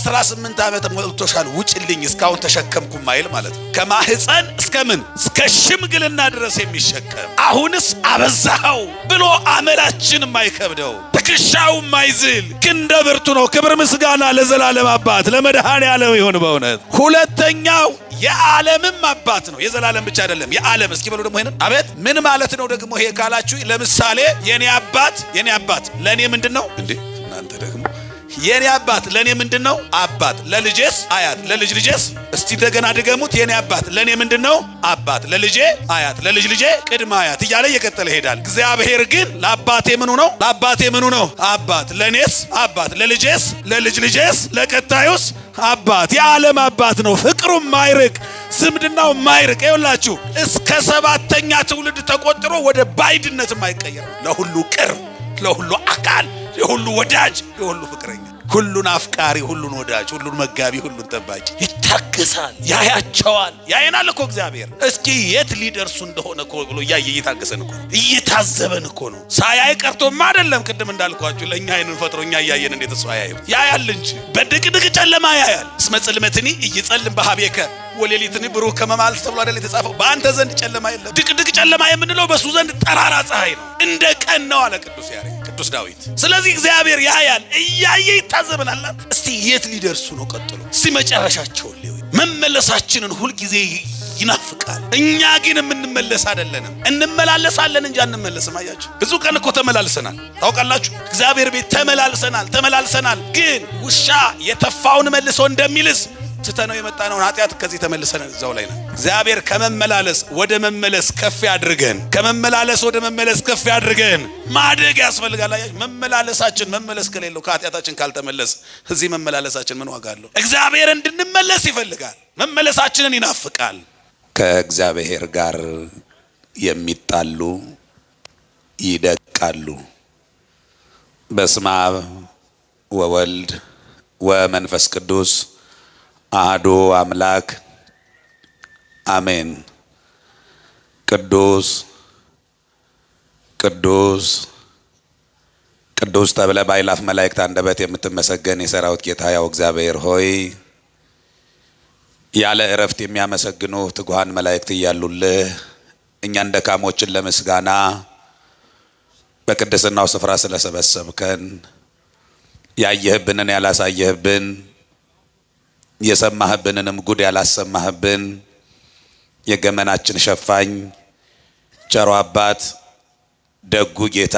18 ዓመት ሞልቶሻል ውጭልኝ እስካሁን ተሸከምኩ ማይል ማለት ነው። ከማህፀን እስከ ምን እስከ ሽምግልና ድረስ የሚሸከም አሁንስ አበዛው ብሎ አመላችን የማይከብደው ትከሻው የማይዝል ክንደ ብርቱ ነው። ክብር ምስጋና ለዘላለም አባት ለመድኃኔ ዓለም ይሁን በእውነት። ሁለተኛው የዓለምም አባት ነው። የዘላለም ብቻ አይደለም የዓለም። እስኪ በሉ ደግሞ ይሄን አቤት ምን ማለት ነው ደግሞ ይሄ ካላችሁ፣ ለምሳሌ የኔ አባት ለኔ ምንድነው እንዴ? እናንተ ደግሞ የኔ አባት ለኔ ምንድነው? አባት። ለልጄስ አያት፣ ለልጅ ልጄስ እስቲ እንደገና ድገሙት። የኔ አባት ለኔ ምንድነው? አባት። ለልጄ አያት፣ ለልጅ ልጄ ቅድመ አያት እያለ እየቀጠለ ይሄዳል። እግዚአብሔር ግን ለአባቴ ምኑ ነው? ለአባቴ ምኑ ነው? አባት። ለኔስ አባት፣ ለልጄስ፣ ለልጅ ልጄስ፣ ለቀጣዩስ አባት። የዓለም አባት ነው። ፍቅሩ ማይርቅ፣ ዝምድናው ማይርቅ። ይኸውላችሁ እስከ 7ኛ ትውልድ ተቆጥሮ ወደ ባይድነት ማይቀየር፣ ለሁሉ ቅርብ፣ ለሁሉ አካል፣ የሁሉ ወዳጅ፣ የሁሉ ፍቅረኛ፣ ሁሉን አፍቃሪ፣ ሁሉን ወዳጅ፣ ሁሉን መጋቢ፣ ሁሉን ጠባቂ። ይታገሳል፣ ያያቸዋል። ያየናል እኮ እግዚአብሔር። እስኪ የት ሊደርሱ እንደሆነ እኮ ብሎ እያየ እየታገሰን እኮ ነው፣ እየታዘበን እኮ ነው። ሳያይ ቀርቶማ አይደለም። ቅድም እንዳልኳችሁ ለእኛ አይንን ፈጥሮ እኛ እያየን እንዴት እሱ አያይም? ያያል እንጂ በድቅድቅ ጨለማ ያያል። እስመ ጽልመትኒ እይጸልም በኀቤከ ወሌሊትኒ ብሩህ ከመ መዓልት ተብሎ አይደል የተጻፈው? በአንተ ዘንድ ጨለማ የለም። ድቅድቅ ጨለማ የምንለው በሱ ዘንድ ጠራራ ፀሐይ ነው፣ እንደ ቀን ነው አለ ቅዱስ ያሬድ፣ ቅዱስ ዳዊት። ስለዚህ እግዚአብሔር ያያል፣ እያየ ይታዘበናል። እስቲ የት ሊደርሱ ነው? ቀጥሎ እስቲ መጨረሻቸውን ሊሆን መመለሳችንን ሁልጊዜ ይናፍቃል። እኛ ግን የምንመለስ አይደለንም። እንመላለሳለን እንጂ አንመለስም። አያችሁ ብዙ ቀን እኮ ተመላልሰናል። ታውቃላችሁ እግዚአብሔር ቤት ተመላልሰናል። ግን ውሻ የተፋውን መልሶ እንደሚልስ ትተነው የመጣነውን ኃጢአት ከዚህ ተመልሰን እዛው ላይ ነው። እግዚአብሔር ከመመላለስ ወደ መመለስ ከፍ ያድርገን። ማደግ ያስፈልጋል። መመላለሳችን መመለስ ከሌለው ከኃጢአታችን ካልተመለስ እዚህ መመላለሳችን ምን ዋጋ አለው? እግዚአብሔር እንድንመለስ ይፈልጋል። መመለሳችንን ይናፍቃል። ከእግዚአብሔር ጋር የሚጣሉ ይደቃሉ። በስመ አብ ወወልድ ወመንፈስ ቅዱስ አሐዱ አምላክ አሜን። ቅዱስ ቅዱስ ቅዱስ ተብለ በአእላፍ መላእክት አንደበት የምትመሰገን የሰራዊት ጌታ ያው እግዚአብሔር ሆይ ያለ እረፍት የሚያመሰግኑ ትጉሃን መላእክት እያሉልህ እኛን ደካሞችን ለምስጋና በቅድስናው ስፍራ ስለሰበሰብከን ያየህብንን ያላሳየህብን የሰማህብንንም ጉድ ያላሰማህብን የገመናችን ሸፋኝ ቸሮ አባት ደጉ ጌታ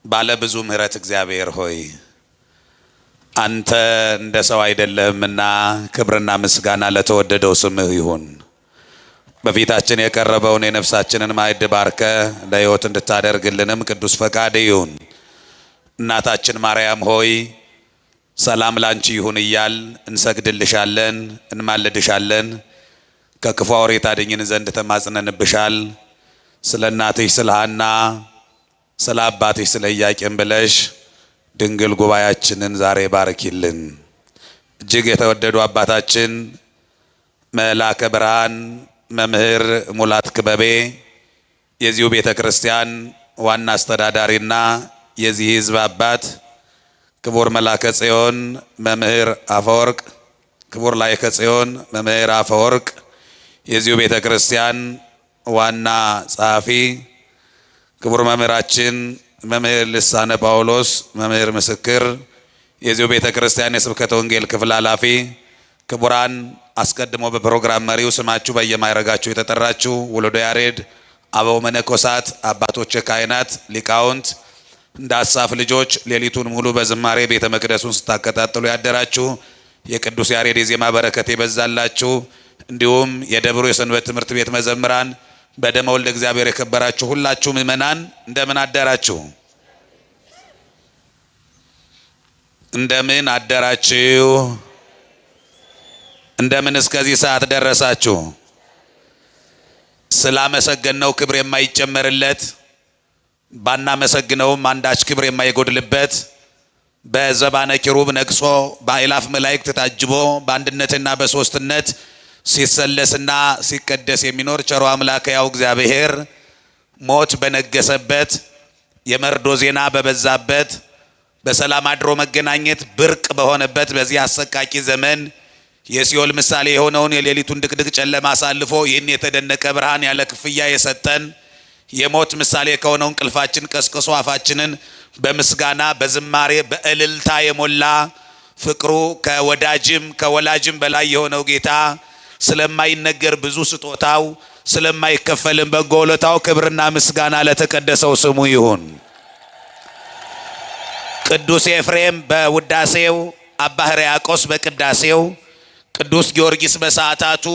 ባለ ብዙ ምሕረት እግዚአብሔር ሆይ አንተ እንደ ሰው አይደለህምና ክብርና ምስጋና ለተወደደው ስምህ ይሁን። በፊታችን የቀረበውን የነፍሳችንን ማዕድ ባርከ ለሕይወት እንድታደርግልንም ቅዱስ ፈቃድ ይሁን። እናታችን ማርያም ሆይ ሰላም ላንቺ ይሁን እያል እንሰግድልሻለን፣ እንማልድሻለን። ከክፉ አውሬ ታድኝን ዘንድ ተማጽነንብሻል። ስለ እናትሽ ስለ ሐና ስለ አባትሽ ስለ ኢያቄም ብለሽ ድንግል ጉባኤያችንን ዛሬ ባርኪልን። እጅግ የተወደዱ አባታችን መልአከ ብርሃን መምህር ሙላት ክበቤ የዚሁ ቤተ ክርስቲያን ዋና አስተዳዳሪና የዚህ ሕዝብ አባት ክቡር መልአከ ጽዮን መምህር አፈወርቅ፣ ክቡር ላይከ ጽዮን መምህር አፈወርቅ የዚሁ ቤተ ክርስቲያን ዋና ጸሐፊ፣ ክቡር መምህራችን መምህር ልሳነ ጳውሎስ መምህር ምስክር የዚሁ ቤተ ክርስቲያን የስብከተ ወንጌል ክፍል ኃላፊ፣ ክቡራን አስቀድሞ በፕሮግራም መሪው ስማችሁ በየማይረጋችሁ የተጠራችሁ ወለዶ ያሬድ አበው መነኮሳት፣ አባቶች ካህናት፣ ሊቃውንት እንደ አሳፍ ልጆች ሌሊቱን ሙሉ በዝማሬ ቤተ መቅደሱን ስታከታተሉ ያደራችሁ የቅዱስ ያሬድ የዜማ በረከት ይበዛላችሁ። እንዲሁም የደብሩ የሰንበት ትምህርት ቤት መዘምራን በደመ ወልደ እግዚአብሔር የከበራችሁ ሁላችሁ ምእመናን እንደምን አደራችሁ? እንደምን አደራችሁ? እንደምን እስከዚህ ሰዓት ደረሳችሁ? ስላመሰገነው ክብር የማይጨመርለት ባናመሰግነውም አንዳች ክብር የማይጎድልበት በዘባነ ኪሩብ ነግሶ በአእላፍ መላእክት ታጅቦ በአንድነትና በሶስትነት ሲሰለስና ሲቀደስ የሚኖር ቸሮ አምላክ ያው እግዚአብሔር ሞት በነገሰበት የመርዶ ዜና በበዛበት በሰላም አድሮ መገናኘት ብርቅ በሆነበት በዚህ አሰቃቂ ዘመን የሲኦል ምሳሌ የሆነውን የሌሊቱን ድቅድቅ ጨለማ አሳልፎ ይህን የተደነቀ ብርሃን ያለ ክፍያ የሰጠን የሞት ምሳሌ ከሆነው እንቅልፋችን ቀስቅሶ አፋችንን በምስጋና በዝማሬ በእልልታ የሞላ ፍቅሩ ከወዳጅም ከወላጅም በላይ የሆነው ጌታ ስለማይነገር ብዙ ስጦታው ስለማይከፈልም በጎ ውለታው ክብርና ምስጋና ለተቀደሰው ስሙ ይሁን። ቅዱስ ኤፍሬም በውዳሴው፣ አባ ሕርያቆስ በቅዳሴው፣ ቅዱስ ጊዮርጊስ በሰዓታቱ፣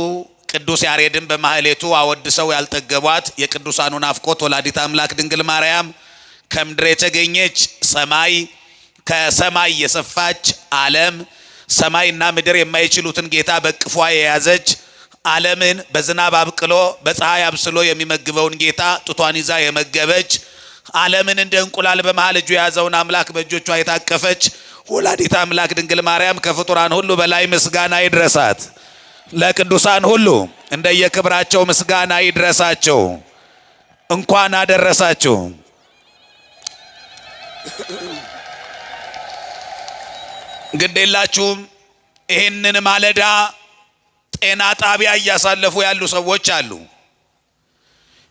ቅዱስ ያሬድን በማህሌቱ አወድሰው ያልጠገቧት የቅዱሳኑ ናፍቆት ወላዲተ አምላክ ድንግል ማርያም ከምድር የተገኘች ሰማይ ከሰማይ የሰፋች ዓለም ሰማይና ምድር የማይችሉትን ጌታ በቅፏ የያዘች ዓለምን በዝናብ አብቅሎ በፀሐይ አብስሎ የሚመግበውን ጌታ ጡቷን ይዛ የመገበች ዓለምን እንደ እንቁላል በመሃል እጁ የያዘውን አምላክ በእጆቿ የታቀፈች ወላዲተ አምላክ ድንግል ማርያም ከፍጡራን ሁሉ በላይ ምስጋና ይድረሳት። ለቅዱሳን ሁሉ እንደየክብራቸው ምስጋና ይድረሳቸው። እንኳን አደረሳችሁ። ግዴላችሁም ይህንን ማለዳ ጤና ጣቢያ እያሳለፉ ያሉ ሰዎች አሉ።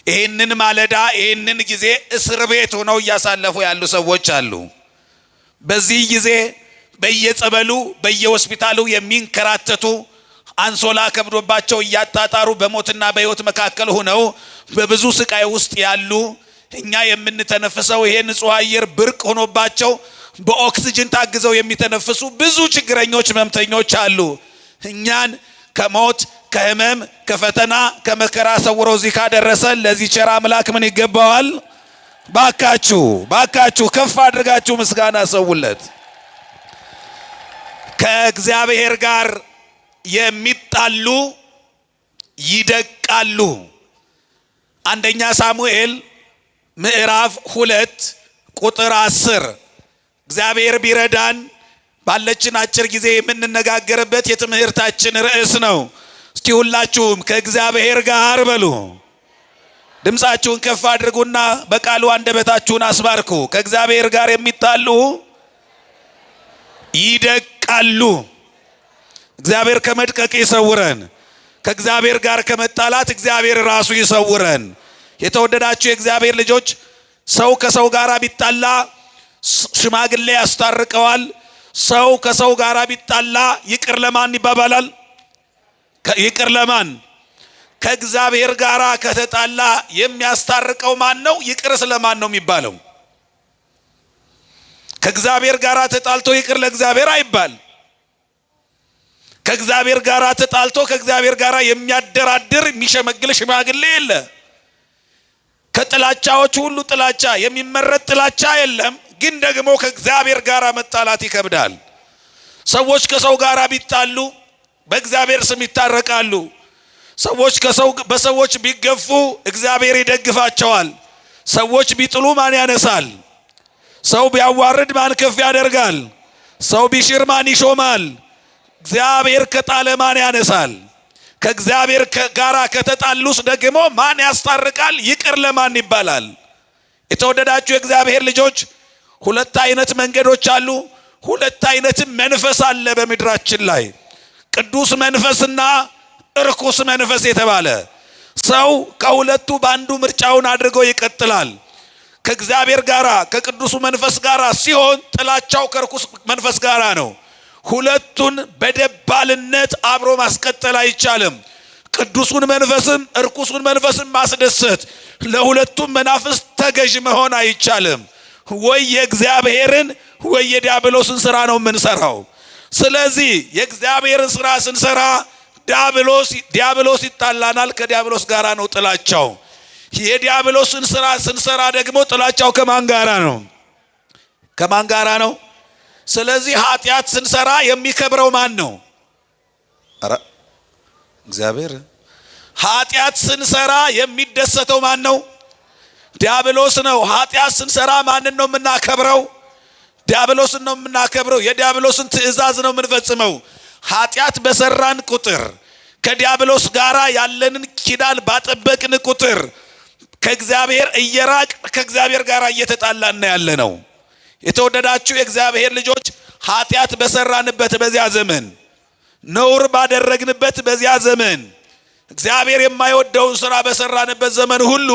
ይህንን ማለዳ ይህንን ጊዜ እስር ቤት ሆነው እያሳለፉ ያሉ ሰዎች አሉ። በዚህ ጊዜ በየጸበሉ በየሆስፒታሉ የሚንከራተቱ አንሶላ ከብዶባቸው እያጣጣሩ በሞትና በሕይወት መካከል ሆነው በብዙ ስቃይ ውስጥ ያሉ እኛ የምንተነፍሰው ይሄ ንጹህ አየር ብርቅ ሆኖባቸው በኦክሲጅን ታግዘው የሚተነፍሱ ብዙ ችግረኞች ህመምተኞች አሉ። እኛን ከሞት ከህመም ከፈተና ከመከራ ሰውሮ እዚህ ካደረሰን ለዚህ ቸር አምላክ ምን ይገባዋል? ባካችሁ ከፍ አድርጋችሁ ምስጋና ሰውለት። ከእግዚአብሔር ጋር የሚጣሉ ይደቃሉ። አንደኛ ሳሙኤል ምዕራፍ 2 ቁጥር 10 እግዚአብሔር ቢረዳን ባለችን አጭር ጊዜ የምንነጋገርበት የትምህርታችን ርዕስ ነው። እስቲ ሁላችሁም ከእግዚአብሔር ጋር በሉ። ድምፃችሁን ከፍ አድርጉና በቃሉ አንደበታችሁን አስባርኩ። ከእግዚአብሔር ጋር የሚጣሉ ይደቃሉ። እግዚአብሔር ከመድቀቅ ይሰውረን። ከእግዚአብሔር ጋር ከመጣላት እግዚአብሔር ራሱ ይሰውረን። የተወደዳችሁ የእግዚአብሔር ልጆች ሰው ከሰው ጋር ቢጣላ ሽማግሌ ያስታርቀዋል። ሰው ከሰው ጋር ቢጣላ ይቅር ለማን ይባባላል? ይቅር ለማን? ከእግዚአብሔር ጋር ከተጣላ የሚያስታርቀው ማን ነው? ይቅር ስለማን ነው የሚባለው? ከእግዚአብሔር ጋር ተጣልቶ ይቅር ለእግዚአብሔር አይባል። ከእግዚአብሔር ጋር ተጣልቶ ከእግዚአብሔር ጋር የሚያደራድር የሚሸመግል ሽማግሌ የለ። ከጥላቻዎች ሁሉ ጥላቻ የሚመረጥ ጥላቻ የለም። ግን ደግሞ ከእግዚአብሔር ጋር መጣላት ይከብዳል። ሰዎች ከሰው ጋር ቢጣሉ በእግዚአብሔር ስም ይታረቃሉ። ሰዎች በሰዎች ቢገፉ እግዚአብሔር ይደግፋቸዋል። ሰዎች ቢጥሉ ማን ያነሳል? ሰው ቢያዋርድ ማን ከፍ ያደርጋል? ሰው ቢሽር ማን ይሾማል? እግዚአብሔር ከጣለ ማን ያነሳል? ከእግዚአብሔር ጋር ከተጣሉስ ደግሞ ማን ያስታርቃል? ይቅር ለማን ይባላል? የተወደዳችሁ የእግዚአብሔር ልጆች ሁለት አይነት መንገዶች አሉ። ሁለት አይነትም መንፈስ አለ በምድራችን ላይ፣ ቅዱስ መንፈስና እርኩስ መንፈስ የተባለ። ሰው ከሁለቱ በአንዱ ምርጫውን አድርጎ ይቀጥላል። ከእግዚአብሔር ጋር ከቅዱሱ መንፈስ ጋር ሲሆን ጥላቻው ከርኩስ መንፈስ ጋር ነው። ሁለቱን በደባልነት አብሮ ማስቀጠል አይቻልም። ቅዱሱን መንፈስም እርኩሱን መንፈስም ማስደሰት፣ ለሁለቱም መናፍስት ተገዥ መሆን አይቻልም። ወይ የእግዚአብሔርን ወይ የዲያብሎስን ስራ ነው የምንሰራው። ስለዚህ የእግዚአብሔርን ስራ ስንሰራ ዲያብሎስ ይጣላናል። ከዲያብሎስ ጋራ ነው ጥላቻው። የዲያብሎስን ስራ ስንሰራ ደግሞ ጥላቻው ከማን ጋራ ነው? ከማን ጋራ ነው? ስለዚህ ኃጢአት ስንሰራ የሚከብረው ማን ነው? እግዚአብሔር። ኃጢአት ስንሰራ የሚደሰተው ማን ነው? ዲያብሎስ ነው። ኃጢአት ስንሰራ ማንን ነው የምናከብረው? ዲያብሎስን ነው የምናከብረው። የዲያብሎስን ትእዛዝ ነው የምንፈጽመው። ኃጢአት በሰራን ቁጥር ከዲያብሎስ ጋራ ያለንን ኪዳን ባጠበቅን ቁጥር ከእግዚአብሔር እየራቅ ከእግዚአብሔር ጋር እየተጣላን ያለ ነው። የተወደዳችሁ የእግዚአብሔር ልጆች ኃጢአት በሰራንበት በዚያ ዘመን ነውር ባደረግንበት በዚያ ዘመን እግዚአብሔር የማይወደውን ሥራ በሰራንበት ዘመን ሁሉ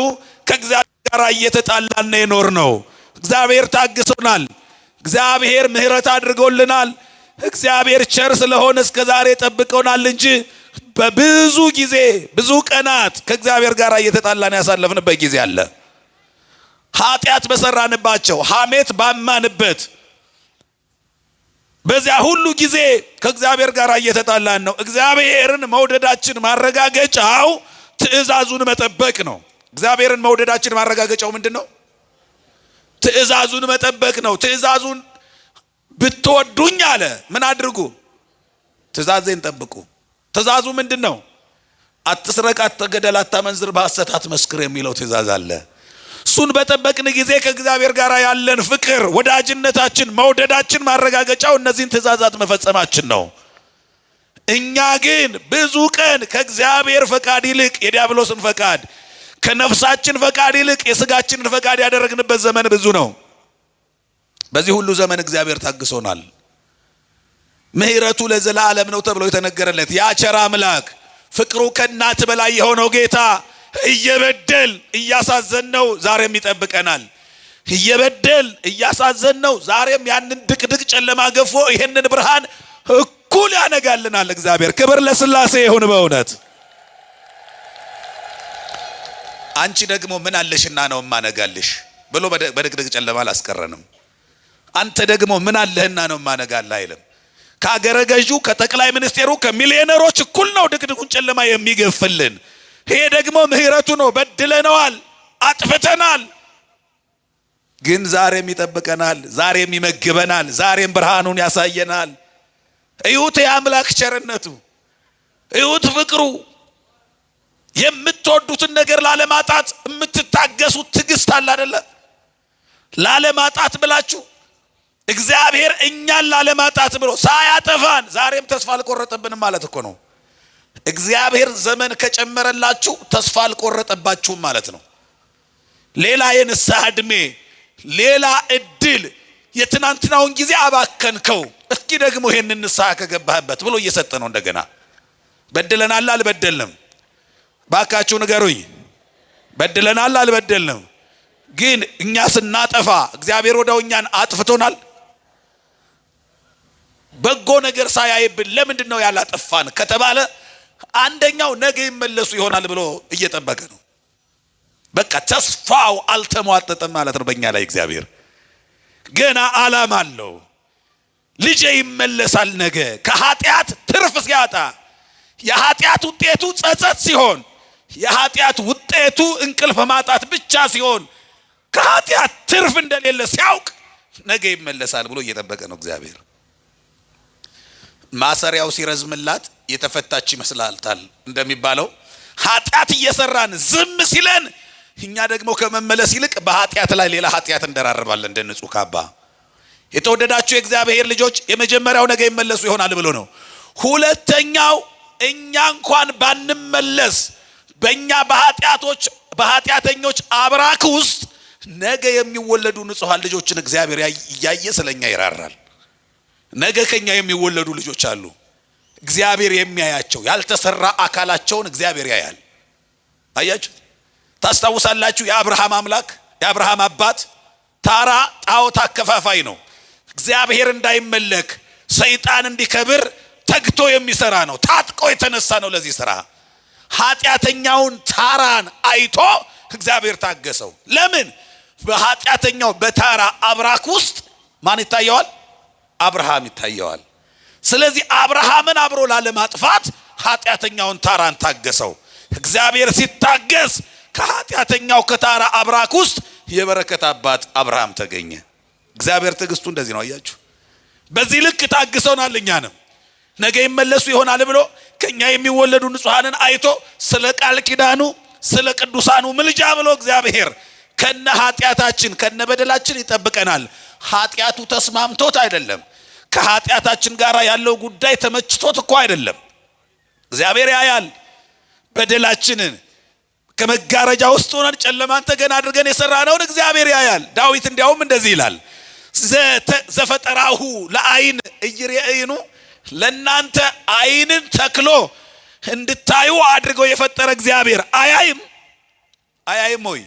ከእግዚአብሔር ጋር እየተጣላን የኖር ነው። እግዚአብሔር ታግሶናል። እግዚአብሔር ምሕረት አድርጎልናል። እግዚአብሔር ቸር ስለሆነ እስከ ዛሬ ጠብቆናል እንጂ በብዙ ጊዜ ብዙ ቀናት ከእግዚአብሔር ጋር እየተጣላን ያሳለፍንበት ጊዜ አለ። ኃጢአት በሰራንባቸው ሐሜት ባማንበት በዚያ ሁሉ ጊዜ ከእግዚአብሔር ጋር እየተጣላን ነው። እግዚአብሔርን መውደዳችን ማረጋገጫው ትእዛዙን መጠበቅ ነው። እግዚአብሔርን መውደዳችን ማረጋገጫው ምንድነው? ትእዛዙን መጠበቅ ነው። ትእዛዙን ብትወዱኝ አለ ምን አድርጉ? ትእዛዜን ጠብቁ። ትእዛዙ ምንድነው? አትስረቅ፣ አትግደል፣ አታመንዝር፣ በሐሰት አትመስክር የሚለው ትእዛዝ አለ። እሱን በጠበቅን ጊዜ ከእግዚአብሔር ጋር ያለን ፍቅር፣ ወዳጅነታችን፣ መውደዳችን ማረጋገጫው እነዚህን ትእዛዛት መፈጸማችን ነው። እኛ ግን ብዙ ቀን ከእግዚአብሔር ፈቃድ ይልቅ የዲያብሎስን ፈቃድ፣ ከነፍሳችን ፈቃድ ይልቅ የሥጋችንን ፈቃድ ያደረግንበት ዘመን ብዙ ነው። በዚህ ሁሉ ዘመን እግዚአብሔር ታግሶናል። ምሕረቱ ለዘላለም ነው ተብሎ የተነገረለት ያ ቸር አምላክ፣ ፍቅሩ ከእናት በላይ የሆነው ጌታ እየበደል እያሳዘነው ዛሬም ይጠብቀናል። እየበደል እያሳዘነው ዛሬም ያንን ድቅድቅ ጨለማ ገፎ ይሄንን ብርሃን እኩል ያነጋልናል። እግዚአብሔር ክብር ለሥላሴ ይሁን። በእውነት አንቺ ደግሞ ምን አለሽና ነው ማነጋልሽ ብሎ በድቅድቅ ጨለማ አላስቀረንም። አንተ ደግሞ ምን አለህና ነው ማነጋልህ አይልም። ከአገረ ገዡ ከጠቅላይ ሚኒስቴሩ ከሚሊዮነሮች እኩል ነው ድቅድቁን ጨለማ የሚገፍልን። ይሄ ደግሞ ምሕረቱ ነው። በድለነዋል፣ አጥፍተናል፣ ግን ዛሬም ይጠብቀናል፣ ዛሬም ይመግበናል፣ ዛሬም ብርሃኑን ያሳየናል። እዩት የአምላክ ቸርነቱ፣ እዩት ፍቅሩ። የምትወዱትን ነገር ላለማጣት የምትታገሱት ትዕግስት አለ አይደለ? ላለማጣት ብላችሁ እግዚአብሔር እኛን ላለማጣት ብሎ ሳያጠፋን ዛሬም ተስፋ አልቆረጠብንም ማለት እኮ ነው። እግዚአብሔር ዘመን ከጨመረላችሁ ተስፋ አልቆረጠባችሁም ማለት ነው። ሌላ የንስሐ ዕድሜ፣ ሌላ እድል፣ የትናንትናውን ጊዜ አባከንከው፣ እስኪ ደግሞ ይሄንን ንስሐ ከገባህበት ብሎ እየሰጠ ነው እንደገና። በድለናል አልበደልንም? ባካችሁ ንገሩኝ። በድለናል አልበደልንም? ግን እኛ ስናጠፋ እግዚአብሔር ወዲያው እኛን አጥፍቶናል? በጎ ነገር ሳያይብን ለምንድን ነው ያላጠፋን ከተባለ አንደኛው ነገ ይመለሱ ይሆናል ብሎ እየጠበቀ ነው። በቃ ተስፋው አልተሟጠጠም ማለት ነው በእኛ ላይ። እግዚአብሔር ገና ዓላማ አለው። ልጄ ይመለሳል ነገ። ከኃጢአት ትርፍ ሲያጣ፣ የኃጢአት ውጤቱ ጸጸት ሲሆን፣ የኃጢአት ውጤቱ እንቅልፍ ማጣት ብቻ ሲሆን፣ ከኃጢአት ትርፍ እንደሌለ ሲያውቅ ነገ ይመለሳል ብሎ እየጠበቀ ነው እግዚአብሔር። ማሰሪያው ሲረዝምላት የተፈታች ይመስላልታል እንደሚባለው ኃጢአት እየሰራን ዝም ሲለን እኛ ደግሞ ከመመለስ ይልቅ በኃጢአት ላይ ሌላ ኃጢአት እንደራረባለን እንደ ንጹህ ካባ። የተወደዳችሁ የእግዚአብሔር ልጆች የመጀመሪያው ነገ ይመለሱ ይሆናል ብሎ ነው። ሁለተኛው እኛ እንኳን ባንመለስ በእኛ በኃጢአተኞች አብራክ ውስጥ ነገ የሚወለዱ ንጹሃን ልጆችን እግዚአብሔር እያየ ስለኛ ይራራል። ነገ ከኛ የሚወለዱ ልጆች አሉ። እግዚአብሔር የሚያያቸው ያልተሰራ አካላቸውን እግዚአብሔር ያያል። አያችሁ፣ ታስታውሳላችሁ? የአብርሃም አምላክ የአብርሃም አባት ታራ ጣዖት አከፋፋይ ነው። እግዚአብሔር እንዳይመለክ ሰይጣን እንዲከብር ተግቶ የሚሰራ ነው። ታጥቆ የተነሳ ነው ለዚህ ስራ። ኃጢአተኛውን ታራን አይቶ እግዚአብሔር ታገሰው። ለምን? በኃጢአተኛው በታራ አብራክ ውስጥ ማን ይታየዋል? አብርሃም ይታየዋል። ስለዚህ አብርሃምን አብሮ ላለማጥፋት ኃጢአተኛውን ታራን ታገሰው። እግዚአብሔር ሲታገስ ከኃጢአተኛው ከታራ አብራክ ውስጥ የበረከት አባት አብርሃም ተገኘ። እግዚአብሔር ትዕግስቱ እንደዚህ ነው። አያችሁ፣ በዚህ ልክ ታግሰውናል። እኛንም ነገ ይመለሱ ይሆናል ብሎ ከኛ የሚወለዱ ንጹሃንን አይቶ ስለ ቃል ኪዳኑ ስለ ቅዱሳኑ ምልጃ ብሎ እግዚአብሔር ከነ ኃጢአታችን ከነ በደላችን ይጠብቀናል። ኃጢአቱ ተስማምቶት አይደለም። ከኃጢአታችን ጋር ያለው ጉዳይ ተመችቶት እኮ አይደለም። እግዚአብሔር ያያል በደላችንን። ከመጋረጃ ውስጥ ሆነን ጨለማን ተገን አድርገን የሰራነውን እግዚአብሔር ያያል። ዳዊት እንዲያውም እንደዚህ ይላል፣ ዘፈጠራሁ ለአይን እይሬእይኑ ለናንተ አይንን ተክሎ እንድታዩ አድርገው የፈጠረ እግዚአብሔር አያይም ወይ?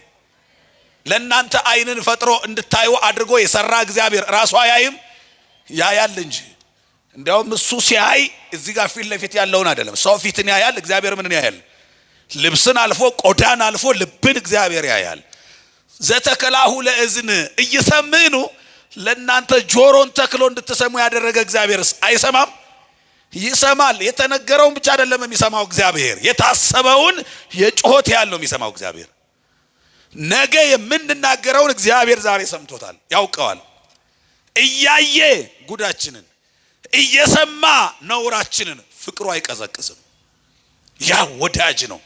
ለናንተ አይንን ፈጥሮ እንድታዩ አድርጎ የሰራ እግዚአብሔር ራሱ አያይም? ያያል እንጂ። እንዲያውም እሱ ሲያይ እዚህ ጋር ፊት ለፊት ያለውን አይደለም። ሰው ፊትን ያያል፣ እግዚአብሔር ምንን ያያል? ልብስን አልፎ ቆዳን አልፎ ልብን እግዚአብሔር ያያል። ዘተከላሁ ለእዝን እየሰምኑ ለናንተ ጆሮን ተክሎ እንድትሰሙ ያደረገ እግዚአብሔርስ አይሰማም? ይሰማል። የተነገረውን ብቻ አይደለም የሚሰማው እግዚአብሔር፣ የታሰበውን የጮህት ያለው የሚሰማው እግዚአብሔር። ነገ የምንናገረውን እግዚአብሔር ዛሬ ሰምቶታል፣ ያውቀዋል። እያየ ጉዳችንን እየሰማ ነውራችንን ፍቅሩ አይቀዘቅዝም። ያ ወዳጅ ነው።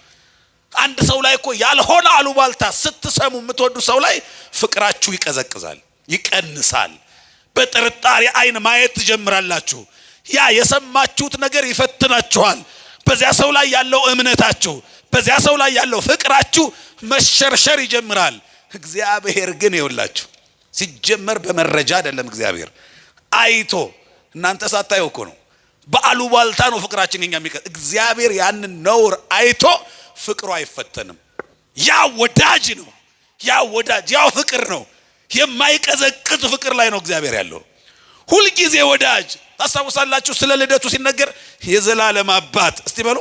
አንድ ሰው ላይ እኮ ያልሆነ አሉባልታ ስትሰሙ የምትወዱ ሰው ላይ ፍቅራችሁ ይቀዘቅዛል፣ ይቀንሳል። በጥርጣሬ አይን ማየት ትጀምራላችሁ። ያ የሰማችሁት ነገር ይፈትናችኋል። በዚያ ሰው ላይ ያለው እምነታችሁ፣ በዚያ ሰው ላይ ያለው ፍቅራችሁ መሸርሸር ይጀምራል። እግዚአብሔር ግን ይውላችሁ ሲጀመር በመረጃ አይደለም። እግዚአብሔር አይቶ እናንተ ሳታዩ እኮ ነው። በአሉባልታ ነው ፍቅራችን የኛ የሚቀር። እግዚአብሔር ያንን ነውር አይቶ ፍቅሩ አይፈተንም። ያ ወዳጅ ነው። ያ ወዳጅ ያው ፍቅር ነው። የማይቀዘቅዝ ፍቅር ላይ ነው እግዚአብሔር ያለው። ሁል ጊዜ ወዳጅ። ታስታውሳላችሁ ስለ ልደቱ ሲነገር የዘላለም አባት እስቲ በሉ።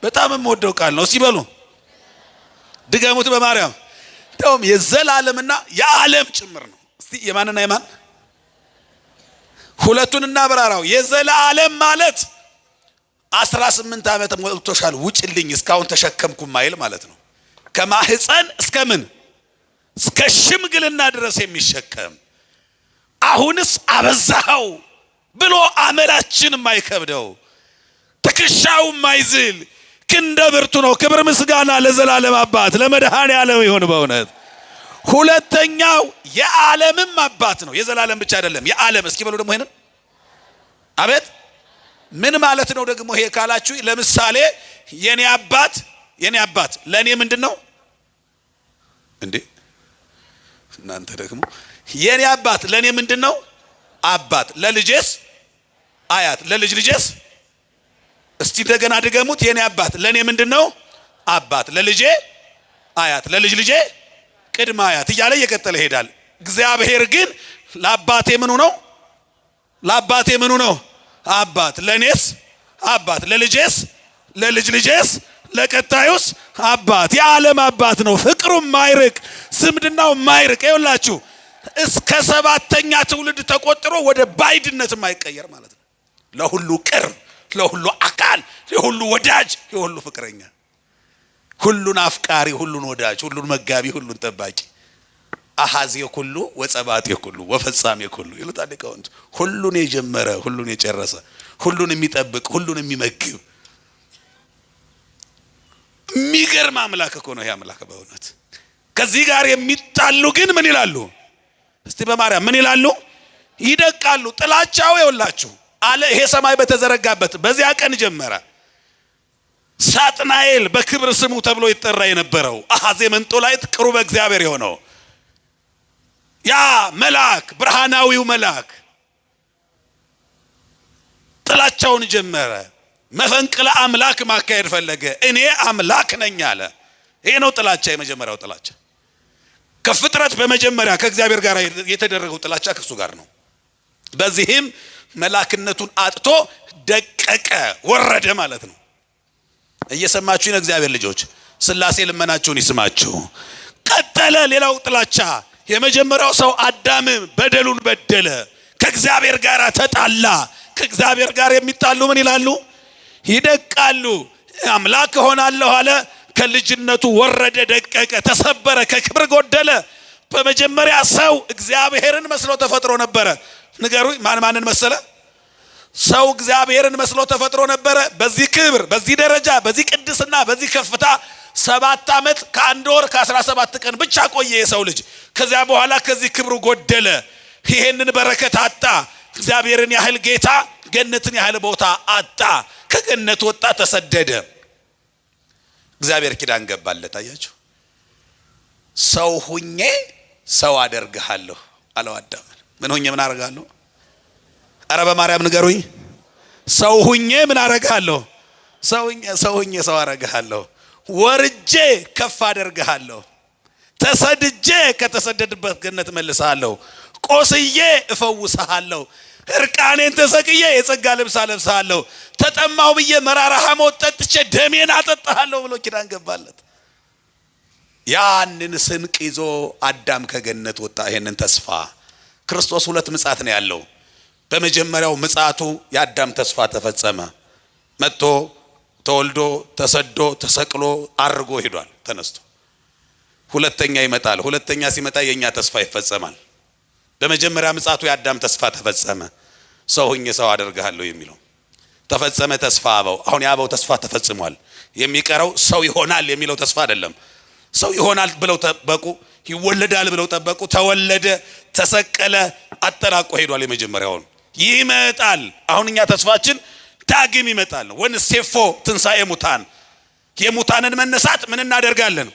በጣም የምወደው ቃል ነው። እስቲ በሉ ድገሙት በማርያም። እንደውም የዘላለምና የዓለም ጭምር ነው። እስቲ የማንና የማን ሁለቱን እናብራራው። የዘላለም ማለት 18 ዓመት ሞልቶሻል ውጭልኝ እስካሁን ተሸከምኩ ማይል ማለት ነው። ከማህፀን እስከ ምን እስከ ሽምግልና ድረስ የሚሸከም አሁንስ አበዛው ብሎ አመላችን የማይከብደው ትከሻው የማይዝል ክንደ ብርቱ ነው። ክብር ምስጋና ለዘላለም አባት ለመድኃኔ ዓለም ይሁን በእውነት። ሁለተኛው የዓለምም አባት ነው። የዘላለም ብቻ አይደለም የዓለም። እስኪ በሉ ደግሞ ይሄንን አቤት ምን ማለት ነው ደግሞ ይሄ ካላችሁ፣ ለምሳሌ የኔ አባት ለኔ ምንድነው እንዴ? እናንተ ደግሞ የኔ አባት ለኔ ምንድነው? አባት። ለልጄስ አያት፣ ለልጅ ልጄስ እስቲ እንደገና ድገሙት። የኔ አባት ለኔ ምንድነው? አባት። ለልጄ አያት፣ ለልጅ ልጄ ቅድመ አያት እያለ እየቀጠለ ይሄዳል። እግዚአብሔር ግን ለአባቴ ምኑ ነው? ለአባቴ ምኑ ነው? አባት። ለኔስ አባት፣ ለልጄስ ለልጅ ልጄስ ለቀጣዩስ አባት። የዓለም አባት ነው። ፍቅሩ ማይርቅ፣ ዝምድናው ማይርቅ። ይኸውላችሁ እስከ 7ኛ ትውልድ ተቆጥሮ ወደ ባይድነት ማይቀየር ማለት ነው። ለሁሉ ቅርብ፣ ለሁሉ አካል፣ ለሁሉ ወዳጅ፣ ለሁሉ ፍቅረኛ፣ ሁሉን አፍቃሪ፣ ሁሉን ወዳጅ፣ ሁሉን መጋቢ፣ ሁሉን ጠባቂ። አሃዝ የኩሉ ወጸባጥ የኩሉ ወፈጻም የኩሉ ይሉታል ሊቃውንት። ሁሉን የጀመረ ሁሉን የጨረሰ ሁሉን የሚጠብቅ ሁሉን የሚመግብ የሚገርም አምላክ እኮ ነው ይሄ አምላክ በእውነት። ከዚህ ጋር የሚጣሉ ግን ምን ይላሉ? እስቲ በማርያም ምን ይላሉ? ይደቃሉ። ጥላቻው ይውላችሁ አለ ይሄ ሰማይ በተዘረጋበት በዚያ ቀን ጀመረ። ሳጥናኤል በክብር ስሙ ተብሎ ይጠራ የነበረው አሃዜ መንጦላይት ቅሩበ እግዚአብሔር የሆነው ያ መልአክ ብርሃናዊው መልአክ ጥላቻውን ጀመረ። መፈንቅለ አምላክ ማካሄድ ፈለገ። እኔ አምላክ ነኝ አለ። ይሄ ነው ጥላቻ፣ የመጀመሪያው ጥላቻ። ከፍጥረት በመጀመሪያ ከእግዚአብሔር ጋር የተደረገው ጥላቻ ከሱ ጋር ነው። በዚህም መላክነቱን አጥቶ ደቀቀ፣ ወረደ ማለት ነው። እየሰማችሁ ነው እግዚአብሔር ልጆች? ስላሴ ልመናችሁን ይስማችሁ። ቀጠለ ሌላው ጥላቻ። የመጀመሪያው ሰው አዳም በደሉን በደለ፣ ከእግዚአብሔር ጋር ተጣላ። ከእግዚአብሔር ጋር የሚጣሉ ምን ይላሉ? ይደቃሉ። አምላክ ሆናለሁ አለ። ከልጅነቱ ወረደ፣ ደቀቀ፣ ተሰበረ፣ ከክብር ጎደለ። በመጀመሪያ ሰው እግዚአብሔርን መስሎ ተፈጥሮ ነበረ። ንገሩኝ፣ ማንን መሰለ? ሰው እግዚአብሔርን መስሎ ተፈጥሮ ነበረ። በዚህ ክብር፣ በዚህ ደረጃ፣ በዚህ ቅድስና፣ በዚህ ከፍታ 7 ዓመት ከ1 ወር ከ17 ቀን ብቻ ቆየ የሰው ልጅ። ከዚያ በኋላ ከዚህ ክብሩ ጎደለ። ይሄንን በረከት አጣ። እግዚአብሔርን ያህል ጌታ፣ ገነትን ያህል ቦታ አጣ። ከገነት ወጣ፣ ተሰደደ። እግዚአብሔር ኪዳን ገባለት። አያችሁ፣ ሰው ሁኜ ሰው አደርግሃለሁ አለው አዳምን። ምን ሆኜ ምን አረጋለሁ? አረ በማርያም ንገሩኝ። ሰው ሁኜ ምን አረጋለሁ? ሰው ሁኜ ሰው አረጋለሁ። ወርጄ ከፍ አደርግሃለሁ። ተሰድጄ ከተሰደድበት ገነት መልስሃለሁ። ቆስዬ እፈውስሃለሁ። እርቃኔን ተሰቅዬ የጸጋ ልብስ አለብስሃለሁ። ተጠማው ብዬ መራራ ሐሞት ጠጥቼ ደሜን አጠጣሃለሁ ብሎ ኪዳን ገባለት። ያንን ስንቅ ይዞ አዳም ከገነት ወጣ። ይሄንን ተስፋ ክርስቶስ ሁለት ምጽአት ነው ያለው። በመጀመሪያው ምጽአቱ የአዳም ተስፋ ተፈጸመ። መጥቶ ተወልዶ ተሰዶ ተሰቅሎ አርጎ ሄዷል ተነስቶ። ሁለተኛ ይመጣል። ሁለተኛ ሲመጣ የኛ ተስፋ ይፈጸማል። በመጀመሪያ ምጽአቱ የአዳም ተስፋ ተፈጸመ። ሰው ሁኜ ሰው አደርግሃለሁ የሚለው ተፈጸመ። ተስፋ አበው አሁን ያበው ተስፋ ተፈጽሟል። የሚቀረው ሰው ይሆናል የሚለው ተስፋ አይደለም። ሰው ይሆናል ብለው ጠበቁ፣ ይወለዳል ብለው ጠበቁ። ተወለደ፣ ተሰቀለ፣ አጠናቆ ሄዷል። የመጀመሪያውን ይመጣል። አሁን እኛ ተስፋችን ዳግም ይመጣል። ወንሴፎ ትንሣኤ ሙታን፣ የሙታንን መነሳት ምን እናደርጋለን?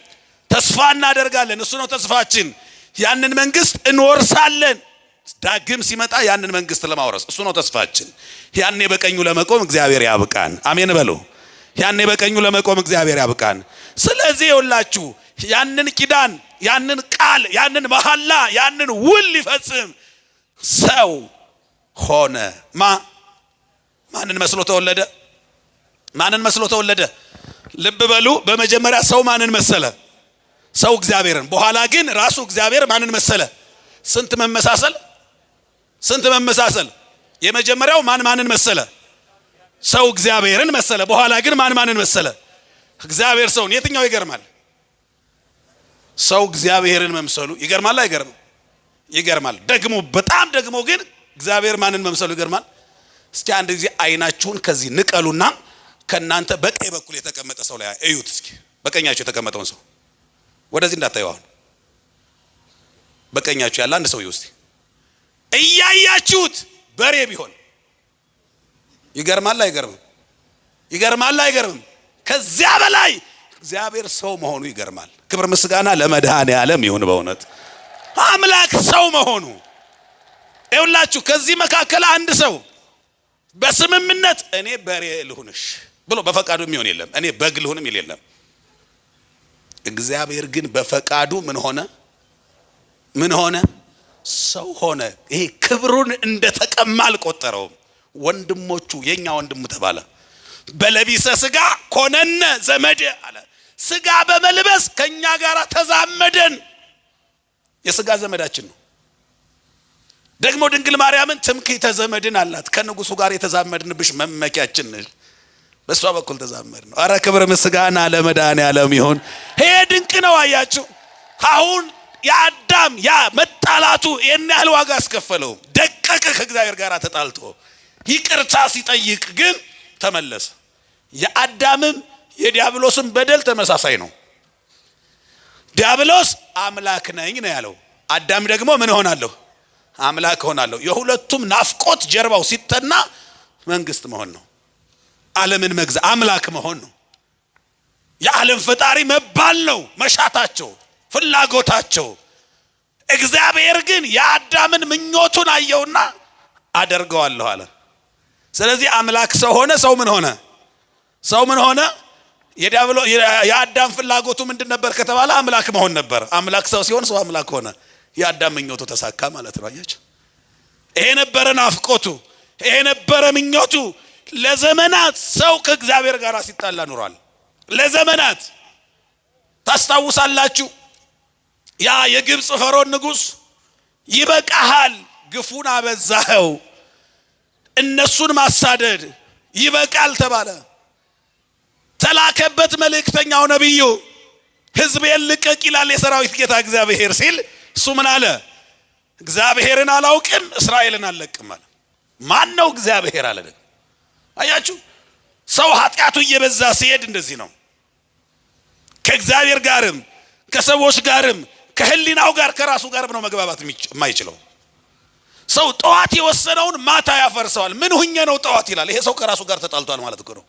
ተስፋ እናደርጋለን። እሱ ነው ተስፋችን። ያንን መንግስት እንወርሳለን። ዳግም ሲመጣ ያንን መንግስት ለማውረስ እሱ ነው ተስፋችን። ያኔ በቀኙ ለመቆም እግዚአብሔር ያብቃን። አሜን በሉ። ያኔ በቀኙ ለመቆም እግዚአብሔር ያብቃን። ስለዚህ ይኸውላችሁ ያንን ኪዳን፣ ያንን ቃል፣ ያንን መሐላ፣ ያንን ውል ሊፈጽም ሰው ሆነ። ማንን መስሎ ተወለደ? ማንን መስሎ ተወለደ? ልብ በሉ። በመጀመሪያ ሰው ማንን መሰለ? ሰው እግዚአብሔርን። በኋላ ግን ራሱ እግዚአብሔር ማንን መሰለ? ስንት መመሳሰል! ስንት መመሳሰል! የመጀመሪያው ማንን መሰለ? ሰው እግዚአብሔርን መሰለ። በኋላ ግን ማንን መሰለ? እግዚአብሔር ሰውን። የትኛው ይገርማል? ሰው እግዚአብሔርን መምሰሉ ይገርማል አይገርምም? ይገርማል። ደግሞ በጣም ደግሞ ግን እግዚአብሔር ማንን መምሰሉ ይገርማል። እስቲ አንድ ጊዜ አይናችሁን ከዚህ ንቀሉና ከናንተ በቀኝ በኩል የተቀመጠ ሰው ላይ እዩት እስኪ። በቀኛችሁ የተቀመጠውን ሰው ወደዚህ እንዳታዩ። አሁን በቀኛችሁ ያለ አንድ ሰው ይውስቲ እያያችሁት በሬ ቢሆን ይገርማል አይገርምም? ይገርማል አይገርምም? ከዚያ በላይ እግዚአብሔር ሰው መሆኑ ይገርማል። ክብር ምስጋና ለመድኃኔዓለም ይሁን። በእውነት አምላክ ሰው መሆኑ ይኸውላችሁ። ከዚህ መካከል አንድ ሰው በስምምነት እኔ በሬ ልሁንሽ ብሎ በፈቃዱ የሚሆን የለም። እኔ በግ ልሁንም ይል የለም። እግዚአብሔር ግን በፈቃዱ ምን ሆነ? ምን ሆነ? ሰው ሆነ። ይሄ ክብሩን እንደተቀማ አልቆጠረውም። ወንድሞቹ የኛ ወንድሙ ተባለ። በለቢሰ ስጋ ኮነነ ዘመድ አለ። ስጋ በመልበስ ከኛ ጋር ተዛመደን። የስጋ ዘመዳችን ነው። ደግሞ ድንግል ማርያምን ትምክህተ ዘመድን አላት። ከንጉሱ ጋር የተዛመድንብሽ መመኪያችን ነሽ። በሷ በኩል ተዛመድ ነው። አረ ክብር ምስጋና ለመድኃኔዓለም ይሁን። ይሄ ድንቅ ነው። አያችሁ አሁን የአዳም ያ መጣላቱ የና ያህል ዋጋ አስከፈለው። ደቀቀ። ከእግዚአብሔር ጋር ተጣልቶ ይቅርታ ሲጠይቅ ግን ተመለሰ። የአዳምም የዲያብሎስም በደል ተመሳሳይ ነው። ዲያብሎስ አምላክ ነኝ ነው ያለው። አዳም ደግሞ ምን ሆናለሁ? አምላክ ሆናለሁ። የሁለቱም ናፍቆት ጀርባው ሲጠና መንግስት መሆን ነው። ዓለምን መግዛ አምላክ መሆን ነው። የዓለም ፈጣሪ መባል ነው መሻታቸው፣ ፍላጎታቸው። እግዚአብሔር ግን የአዳምን ምኞቱን አየውና አደርገዋለሁ አለ። ስለዚህ አምላክ ሰው ሆነ። ሰው ምን ሆነ? ሰው ምን ሆነ? የአዳም ፍላጎቱ ምንድን ነበር ከተባለ አምላክ መሆን ነበር። አምላክ ሰው ሲሆን ሰው አምላክ ሆነ። የአዳም ምኞቱ ተሳካ ማለት ነው። አያችሁ ይሄ ነበረ ናፍቆቱ፣ ይሄ ነበረ ምኞቱ። ለዘመናት ሰው ከእግዚአብሔር ጋር ሲጣላ ኑሯል። ለዘመናት ታስታውሳላችሁ። ያ የግብጽ ፈርዖን ንጉስ ይበቃሃል፣ ግፉን አበዛኸው፣ እነሱን ማሳደድ ይበቃል ተባለ። ተላከበት መልእክተኛው ነብዩ ሕዝቤን ልቀቅ ይላል የሰራዊት ጌታ እግዚአብሔር ሲል እሱ ምን አለ? እግዚአብሔርን አላውቅም እስራኤልን አልለቅም አለ። ማን ነው እግዚአብሔር አለ። ደግሞ አያችሁ ሰው ኃጢአቱ እየበዛ ሲሄድ እንደዚህ ነው። ከእግዚአብሔር ጋርም ከሰዎች ጋርም ከህሊናው ጋር ከራሱ ጋር ነው መግባባት የማይችለው። ሰው ጠዋት የወሰነውን ማታ ያፈርሰዋል። ምን ሁኜ ነው ጠዋት ይላል። ይሄ ሰው ከራሱ ጋር ተጣልቷል ማለት ነው።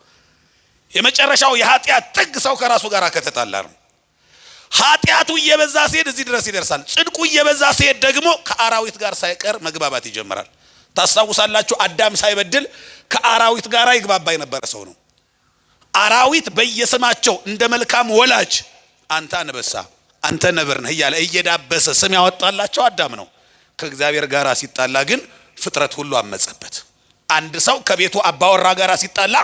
የመጨረሻው የኃጢአት ጥግ ሰው ከራሱ ጋር ከተጣላ ነው። ኃጢአቱ እየበዛ ሲሄድ እዚህ ድረስ ይደርሳል። ጽድቁ እየበዛ ሲሄድ ደግሞ ከአራዊት ጋር ሳይቀር መግባባት ይጀምራል። ታስታውሳላችሁ አዳም ሳይበድል ከአራዊት ጋር ይግባባ የነበረ ሰው ነው። አራዊት በየስማቸው እንደ መልካም ወላጅ አንተ አንበሳ አንተ ነብር ነህ እያለ እየዳበሰ ስም ያወጣላቸው አዳም ነው። ከእግዚአብሔር ጋር ሲጣላ ግን ፍጥረት ሁሉ አመጸበት። አንድ ሰው ከቤቱ አባወራ ጋር ሲጣላ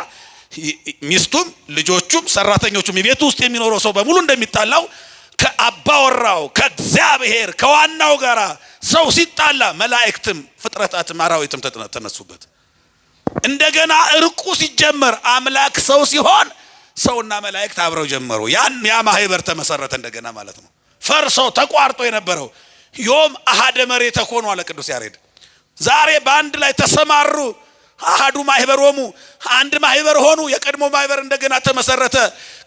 ሚስቱም ልጆቹም ሰራተኞቹም የቤቱ ውስጥ የሚኖረው ሰው በሙሉ እንደሚጣላው ከአባወራው ከእግዚአብሔር ከዋናው ጋር ሰው ሲጣላ መላእክትም ፍጥረታትም አራዊትም ተነሱበት። እንደገና እርቁ ሲጀመር አምላክ ሰው ሲሆን ሰውና መላእክት አብረው ጀመሩ። ያ ማህበር ተመሰረተ እንደገና ማለት ነው። ፈርሶ ተቋርጦ የነበረው ዮም አሃደ መሬት ተኮኑ አለ ቅዱስ ያሬድ። ዛሬ በአንድ ላይ ተሰማሩ። አሃዱ ማህበሮሙ አንድ ማህበር ሆኑ። የቀድሞ ማህበር እንደገና ተመሰረተ።